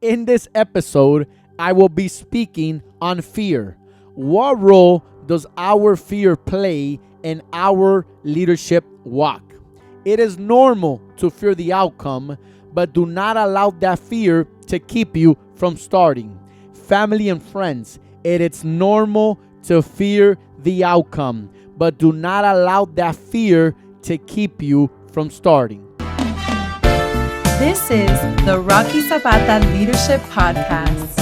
In this episode, I will be speaking on fear. What role does our fear play in our leadership walk? It is normal to fear the outcome, but do not allow that fear to keep you from starting. Family and friends, it is normal to fear the outcome, but do not allow that fear to keep you from starting. This is the Rocky Zapata Leadership Podcast.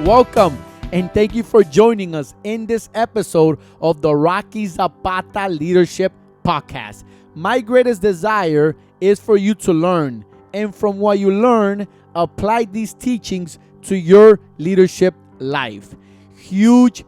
Welcome and thank you for joining us in this episode of the Rocky Zapata Leadership Podcast. My greatest desire is for you to learn, and from what you learn, apply these teachings to your leadership life. Huge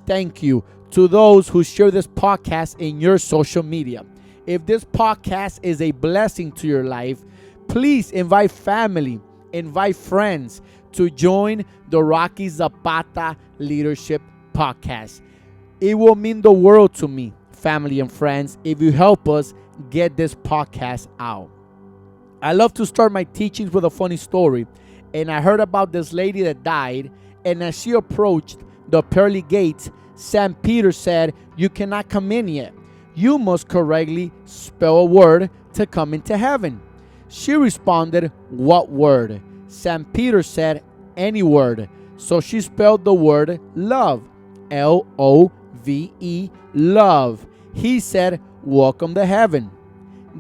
thank you to those who share this podcast in your social media. If this podcast is a blessing to your life, please invite family, invite friends to join the Rocky Zapata Leadership Podcast. It will mean the world to me, family and friends, if you help us get this podcast out. I love to start my teachings with a funny story. And I heard about this lady that died, and as she approached the pearly gates, St. Peter said, "You cannot come in yet. You must correctly spell a word to come into heaven." She responded, "What word?" St. Peter said, "Any word." So she spelled the word love, L-O-V-E, love. He said, "Welcome to heaven."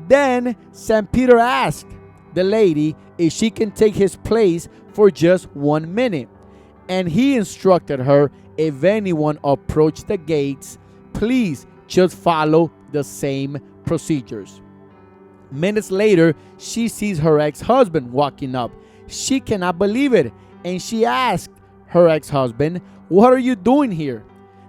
Then St. Peter asked the lady if she can take his place for just 1 minute. And he instructed her, if anyone approached the gates, please just follow the same procedures. Minutes later, she sees her ex-husband walking up. She cannot believe it, and she asked her ex-husband, "What are you doing here?"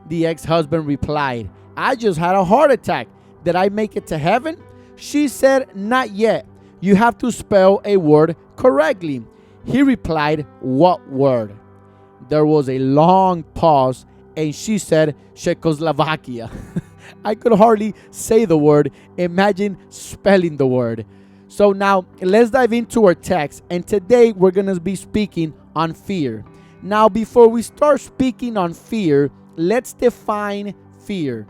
The ex-husband replied, "I just had a heart attack. Did I make it to heaven?" She said, "Not yet. You have to spell a word correctly." He replied, "What word?" There was a long pause, and she said, "Czechoslovakia." I could hardly say the word. Imagine spelling the word. So now let's dive into our text. And today we're going to be speaking on fear. Now, before we start speaking on fear, let's define fear.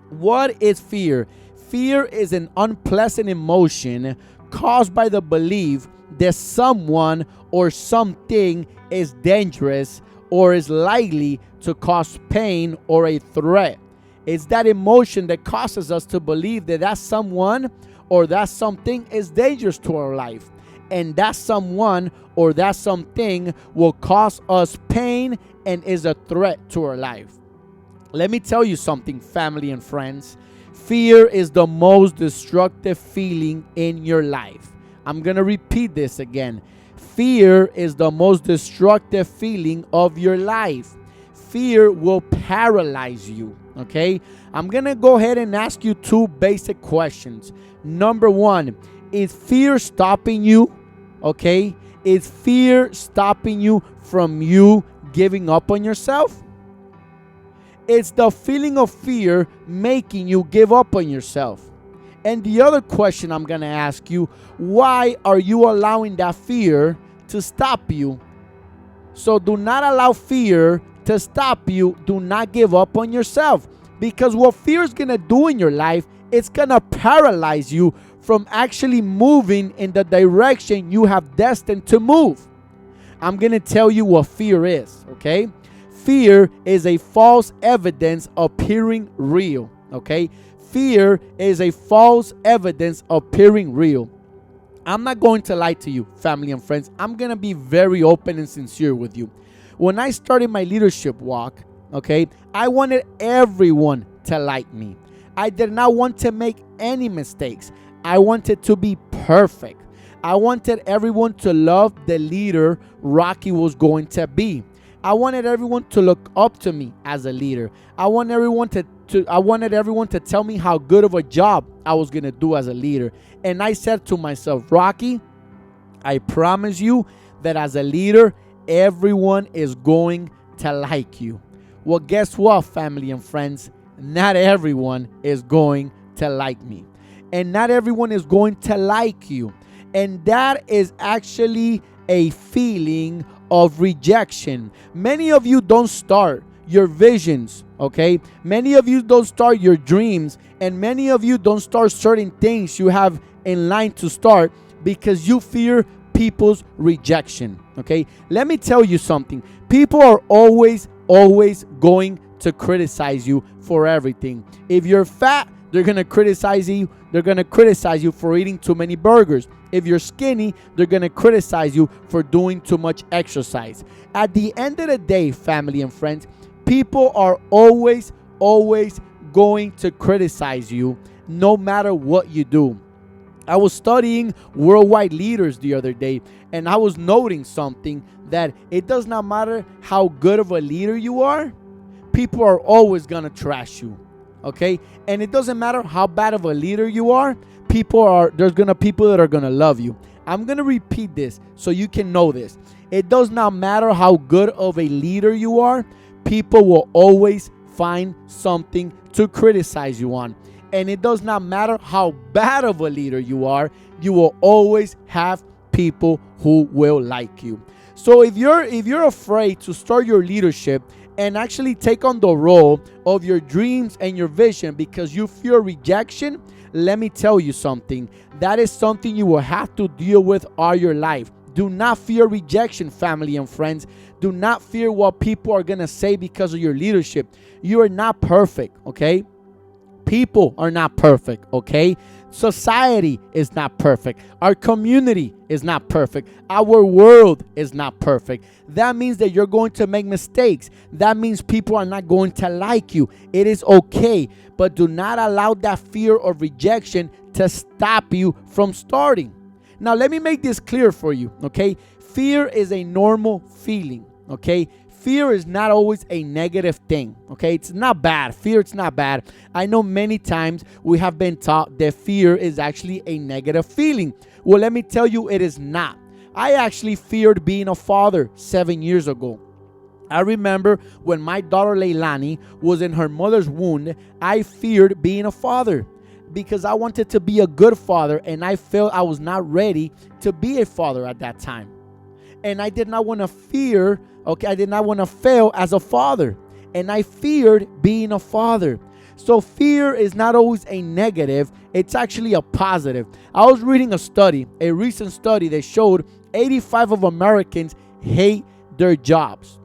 What is fear? Fear is an unpleasant emotion caused by the belief that someone or something is dangerous or is likely to cause pain or a threat. It's that emotion that causes us to believe that that someone or that something is dangerous to our life. And that someone or that something will cause us pain and is a threat to our life. Let me tell you something, family and friends. Fear is the most destructive feeling in your life. I'm going to repeat this again. Fear is the most destructive feeling of your life. Fear will paralyze you, okay? I'm going to go ahead and ask you 2 basic questions. Number 1, is fear stopping you, okay? Is fear stopping you from you giving up on yourself? It's the feeling of fear making you give up on yourself. And the other question I'm going to ask you, why are you allowing that fear to stop you? So do not allow fear to stop you. Do not give up on yourself. Because what fear is going to do in your life, it's going to paralyze you from actually moving in the direction you have destined to move. I'm going to tell you what fear is, okay? Fear is a false evidence appearing real, okay? Fear is a false evidence appearing real. I'm not going to lie to you, family and friends. I'm going to be very open and sincere with you. When I started my leadership walk, okay, I wanted everyone to like me. I did not want to make any mistakes. I wanted to be perfect. I wanted everyone to love the leader Rocky was going to be. I wanted everyone to look up to me as a leader. I wanted everyone to tell me how good of a job I was going to do as a leader. And I said to myself, Rocky, I promise you that as a leader, everyone is going to like you. Well, guess what, family and friends? Not everyone is going to like me. And not everyone is going to like you. And that is actually a feeling of rejection. Many of you don't start your visions, okay? Many of you don't start your dreams, and many of you don't start certain things you have in line to start because you fear people's rejection, okay? Let me tell you something. People are always going to criticize you for everything. If you're fat, they're going to criticize you. They're going to criticize you for eating too many burgers. If you're skinny, they're going to criticize you for doing too much exercise. At the end of the day, family and friends, people are always going to criticize you no matter what you do. I was studying worldwide leaders the other day, and I was noting something, that it does not matter how good of a leader you are, people are always going to trash you. Okay? And it doesn't matter how bad of a leader you are, there's going to people that are going to love you. I'm going to repeat this so you can know this. It does not matter how good of a leader you are, people will always find something to criticize you on. And it does not matter how bad of a leader you are, you will always have people who will like you. So if you're afraid to start your leadership and actually take on the role of your dreams and your vision because you fear rejection, let me tell you something. That is something you will have to deal with all your life. Do not fear rejection, family and friends. Do not fear what people are going to say because of your leadership. You are not perfect, okay? People are not perfect, okay? Society is not perfect. Our community is not perfect. Our world is not perfect. That means that you're going to make mistakes. That means people are not going to like you. It is okay, but do not allow that fear of rejection to stop you from starting. Now, let me make this clear for you, okay? Fear is a normal feeling, okay? Fear is not always a negative thing, okay? It's not bad. Fear, it's not bad. I know many times we have been taught that fear is actually a negative feeling. Well, let me tell you, it is not. I actually feared being a father 7 years ago. I remember when my daughter Leilani was in her mother's womb, I feared being a father because I wanted to be a good father, and I felt I was not ready to be a father at that time. And I did not want to fear, okay, I did not want to fail as a father. And I feared being a father. So fear is not always a negative, it's actually a positive. I was reading a recent study that showed 85% of Americans hate their jobs.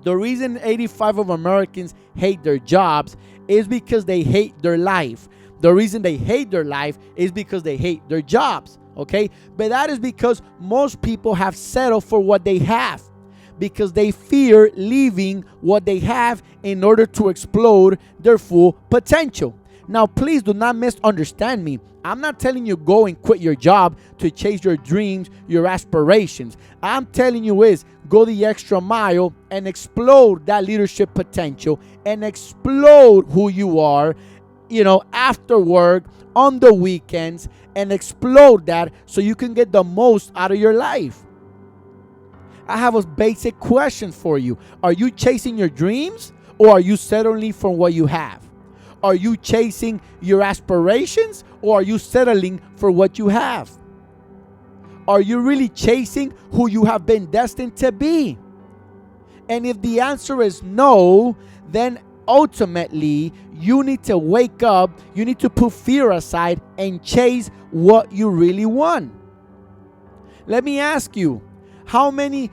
The reason 85% of Americans hate their jobs is because they hate their life. The reason they hate their life is because they hate their jobs. Okay, but that is because most people have settled for what they have because they fear leaving what they have in order to explode their full potential. Now, please do not misunderstand me. I'm not telling you go and quit your job to chase your dreams, your aspirations. I'm telling you is go the extra mile and explode that leadership potential and explode who you are, after work, on the weekends, and explode that so you can get the most out of your life. I have a basic question for you. Are you chasing your dreams or are you settling for what you have? Are you chasing your aspirations or are you settling for what you have? Are you really chasing who you have been destined to be? And if the answer is no, then ultimately you need to wake up, you need to put fear aside and chase what you really want. Let me ask you, how many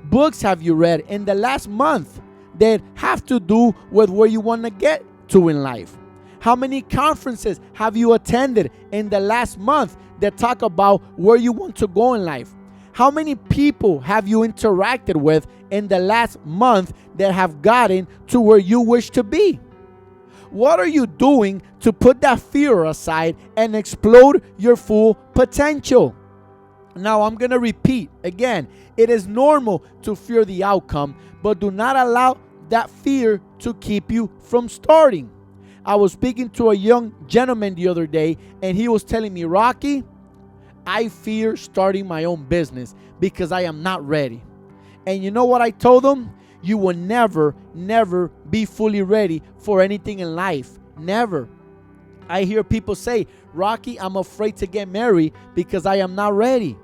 books have you read in the last month that have to do with where you want to get to in life? How many conferences have you attended in the last month that talk about where you want to go in life? How many people have you interacted with in the last month that have gotten to where you wish to be? What are you doing to put that fear aside and explode your full potential? Now, I'm going to repeat again. It is normal to fear the outcome, but do not allow that fear to keep you from starting. I was speaking to a young gentleman the other day, and he was telling me, Rocky, I fear starting my own business because I am not ready. And you know what I told him? You will never be fully ready for anything in life. Never. I hear people say, Rocky, I'm afraid to get married because I am not ready.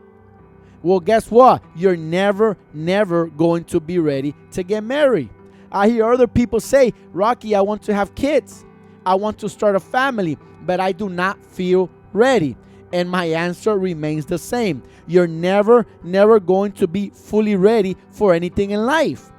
Well, guess what? You're never going to be ready to get married. I hear other people say, Rocky, I want to have kids. I want to start a family, but I do not feel ready. And my answer remains the same. You're never going to be fully ready for anything in life.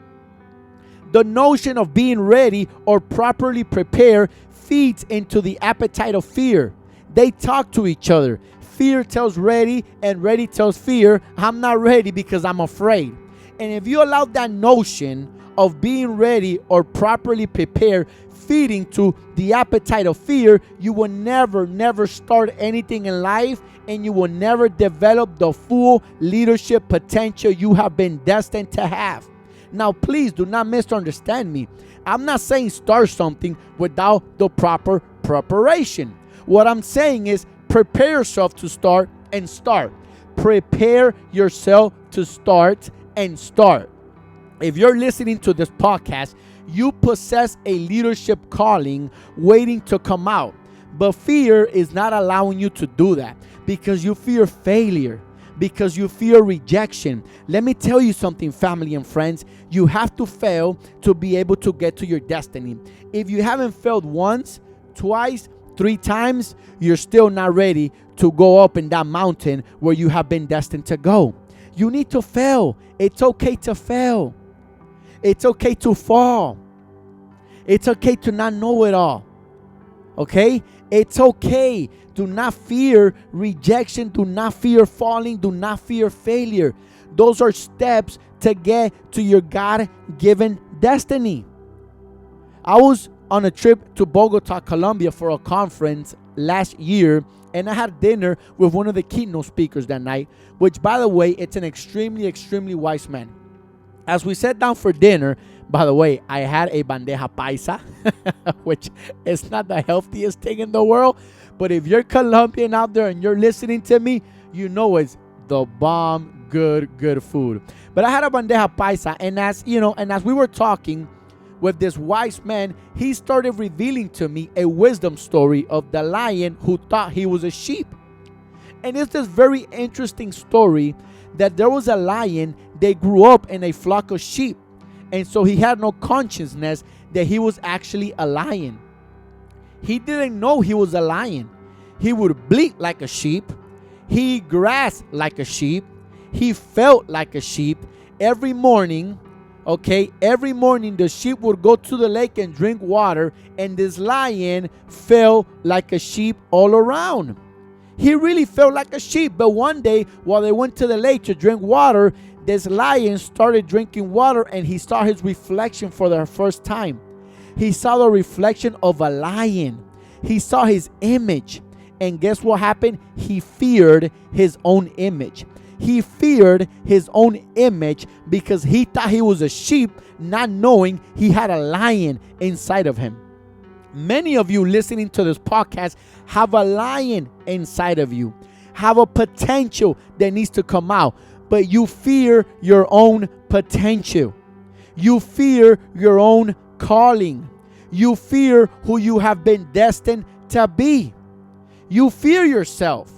The notion of being ready or properly prepared feeds into the appetite of fear. They talk to each other. Fear tells ready, and ready tells fear, I'm not ready because I'm afraid. And if you allow that notion of being ready or properly prepared feeding to the appetite of fear, you will never start anything in life, and you will never develop the full leadership potential you have been destined to have. Now, please do not misunderstand me. I'm not saying start something without the proper preparation. What I'm saying is prepare yourself to start and start. Prepare yourself to start and start. If you're listening to this podcast, you possess a leadership calling waiting to come out. But fear is not allowing you to do that because you fear failure, because you fear rejection. Let me tell you something, family and friends. You have to fail to be able to get to your destiny. If you haven't failed once, twice, 3 times, you're still not ready to go up in that mountain where you have been destined to go. You need to fail. It's okay to fail. It's okay to fall. It's okay to not know it all. Okay? It's okay. Do not fear rejection. Do not fear falling. Do not fear failure. Those are steps to get to your God-given destiny. I was on a trip to Bogota, Colombia for a conference last year, and I had dinner with one of the keynote speakers that night, which, by the way, it's an extremely wise man. As we sat down for dinner, by the way, I had a bandeja paisa, which is not the healthiest thing in the world, but if you're Colombian out there and you're listening to me, you know it's the bomb good food. But I had a bandeja paisa, and as we were talking with this wise man, he started revealing to me a wisdom story of the lion who thought he was a sheep. And it's this very interesting story that there was a lion that grew up in a flock of sheep. And so he had no consciousness that he was actually a lion. He didn't know he was a lion. He would bleat like a sheep. He grassed like a sheep. He felt like a sheep. Every morning, the sheep would go to the lake and drink water, and this lion felt like a sheep all around. He really felt like a sheep, but one day while they went to the lake to drink water, this lion started drinking water, and he saw his reflection for the first time. He saw the reflection of a lion. He saw his image, and guess what happened? He feared his own image. He feared his own image because he thought he was a sheep, not knowing he had a lion inside of him. Many of you listening to this podcast have a lion inside of you, have a potential that needs to come out, but you fear your own potential. You fear your own calling. You fear who you have been destined to be. You fear yourself.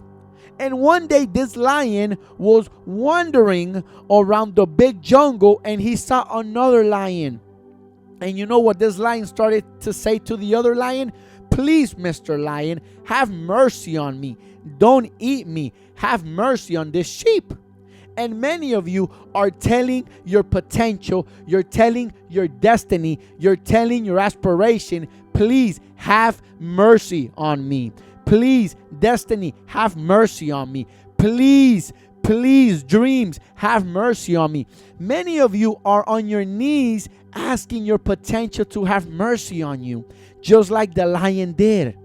And one day this lion was wandering around the big jungle, and he saw another lion. And you know what this lion started to say to the other lion? Please, Mr. Lion, have mercy on me. Don't eat me. Have mercy on this sheep. And many of you are telling your potential, you're telling your destiny, you're telling your aspiration, please have mercy on me. Please, destiny, have mercy on me. Please, dreams, have mercy on me. Many of you are on your knees asking your potential to have mercy on you, just like the lion did.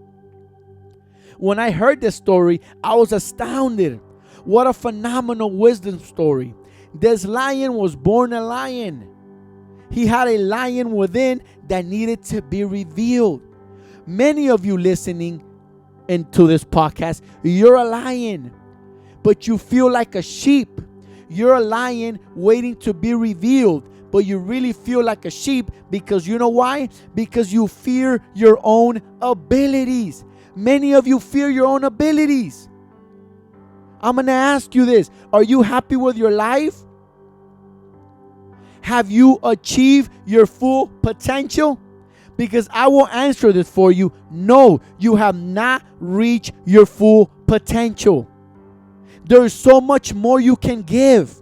When I heard this story, I was astounded. What a phenomenal wisdom story. This lion was born a lion. He had a lion within that needed to be revealed. Many of you listening into this podcast, you're a lion, but you feel like a sheep. You're a lion waiting to be revealed, but you really feel like a sheep because you know why? Because you fear your own abilities. Many of you fear your own abilities. I'm going to ask you this. Are you happy with your life? Have you achieved your full potential? Because I will answer this for you. No, you have not reached your full potential. There is so much more you can give.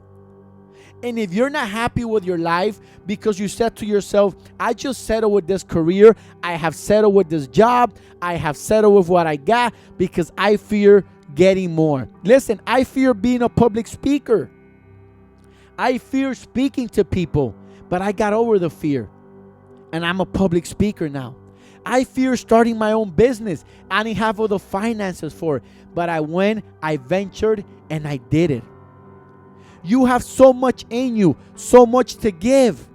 And if you're not happy with your life because you said to yourself, I just settled with this career, I have settled with this job, I have settled with what I got because I fear getting more. Listen, I fear being a public speaker. I fear speaking to people, but I got over the fear. And I'm a public speaker now. I fear starting my own business. I didn't have all the finances for it. But I went, I ventured, and I did it. You have so much in you, so much to give,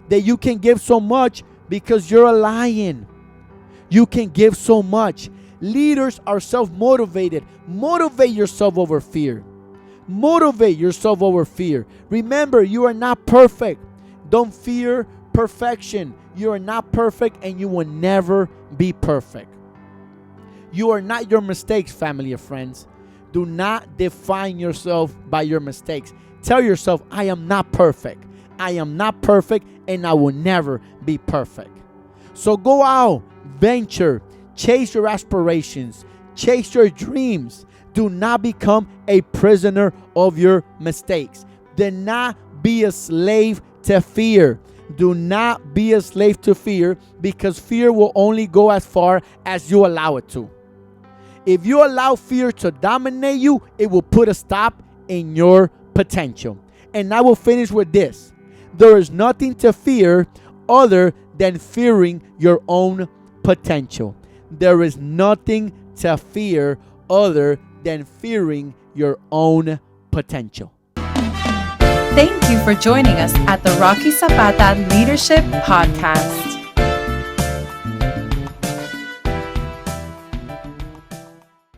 that you can give so much because you're a lion. You can give so much. Leaders are self-motivated. Motivate yourself over fear. Motivate yourself over fear. Remember, you are not perfect. Don't fear perfection. You are not perfect and you will never be perfect. You are not your mistakes, family of friends. Do not define yourself by your mistakes. Tell yourself, I am not perfect. I am not perfect and I will never be perfect. So go out, venture, chase your aspirations, chase your dreams. Do not become a prisoner of your mistakes. Do not be a slave to fear. Do not be a slave to fear, because fear will only go as far as you allow it to. If you allow fear to dominate you, it will put a stop in your potential. And I will finish with this. There is nothing to fear other than fearing your own potential. There is nothing to fear other than fearing your own potential. Thank you for joining us at the Rocky Zapata Leadership Podcast.